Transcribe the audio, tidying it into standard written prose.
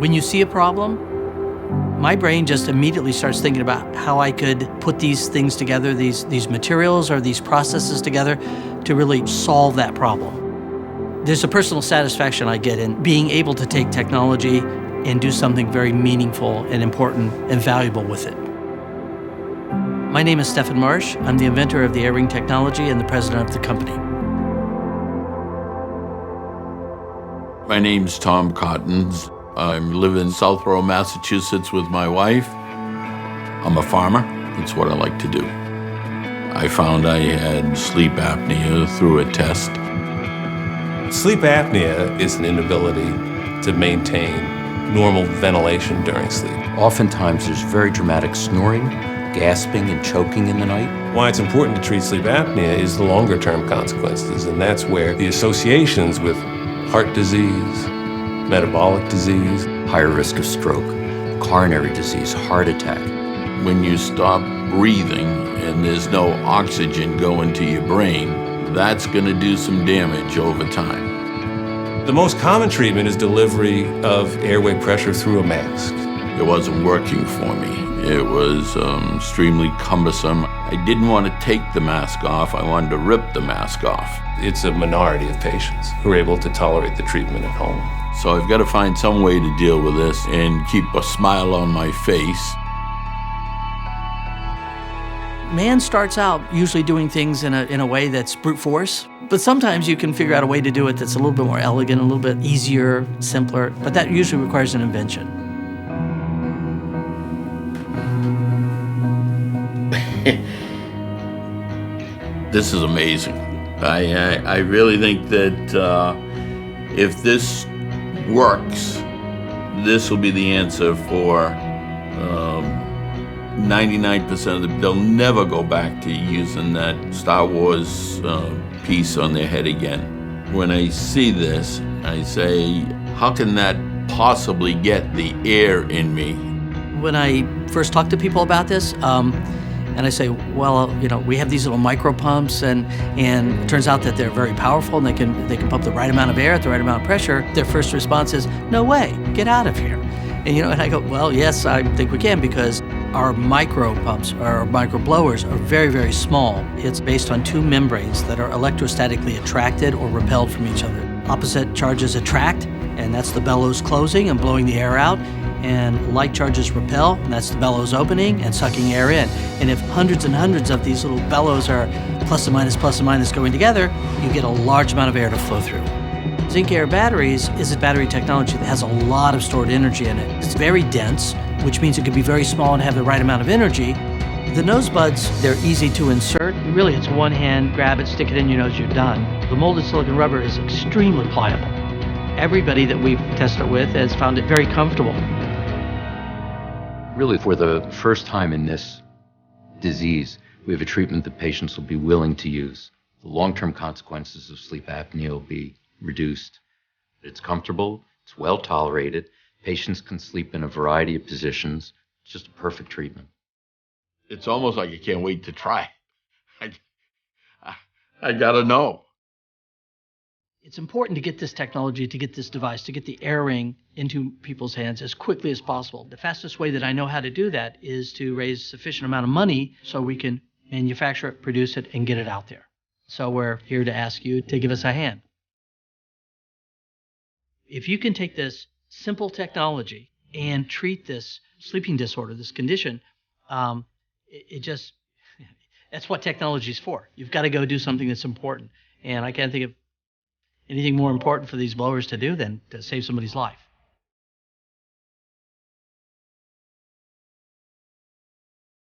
When you see a problem, my brain just immediately starts thinking about how I could put these things together, these materials or these processes together to really solve that problem. There's a personal satisfaction I get in being able to take technology and do something very meaningful and important and valuable with it. My name is Stephen Marsh. I'm the inventor of the air ring technology and the president of the company. My name's Tom Cottons. I live in Southborough, Massachusetts with my wife. I'm a farmer. That's what I like to do. I found I had sleep apnea through a test. Sleep apnea is an inability to maintain normal ventilation during sleep. Oftentimes there's very dramatic snoring, gasping and choking in the night. Why it's important to treat sleep apnea is the longer-term consequences, and that's where the associations with heart disease, metabolic disease, Higher risk of stroke, coronary disease, heart attack. When you stop breathing and there's no oxygen going to your brain, that's going to do some damage over time. The most common treatment is delivery of airway pressure through a mask. It wasn't working for me. It was extremely cumbersome. I didn't want to take the mask off. I wanted to rip the mask off. It's a minority of patients who are able to tolerate the treatment at home. So I've got to find some way to deal with this and keep a smile on my face. Man starts out usually doing things in a way that's brute force, but sometimes you can figure out a way to do it that's a little bit more elegant, a little bit easier, simpler, but that usually requires an invention. This is amazing. I really think that if this works, this will be the answer for 99% of them. They'll never go back to using that Star Wars piece on their head again. When I see this, I say, how can that possibly get the air in me? When I first talk to people about this, and I say, well, we have these little micro pumps, and it turns out that they're very powerful, and they can pump the right amount of air at the right amount of pressure. Their first response is, no way, get out of here. And I go, well, yes, I think we can, because our micro pumps, our micro blowers, are very, very small. It's based on two membranes that are electrostatically attracted or repelled from each other. Opposite charges attract, and that's the bellows closing and blowing the air out. And like charges repel, and that's the bellows opening and sucking air in. And if hundreds and hundreds of these little bellows are plus and minus going together, you get a large amount of air to flow through. Zinc Air Batteries is a battery technology that has a lot of stored energy in it. It's very dense, which means it can be very small and have the right amount of energy. The nose buds, they're easy to insert. Really, it's one hand, grab it, stick it in your nose, you're done. The molded silicon rubber is extremely pliable. Everybody that we've tested it with has found it very comfortable. Really, for the first time in this disease, we have a treatment that patients will be willing to use. The long-term consequences of sleep apnea will be reduced. It's comfortable, it's well tolerated, patients can sleep in a variety of positions. It's just a perfect treatment. It's almost like I can't wait to try. I gotta know. It's important to get this technology, to get this device, to get the air ring into people's hands as quickly as possible. The fastest way that I know how to do that is to raise sufficient amount of money so we can manufacture it, produce it, and get it out there. So we're here to ask you to give us a hand. If you can take this simple technology and treat this sleeping disorder, this condition, that's what technology is for. You've got to go do something that's important. And I can't think of anything more important for these blowers to do than to save somebody's life.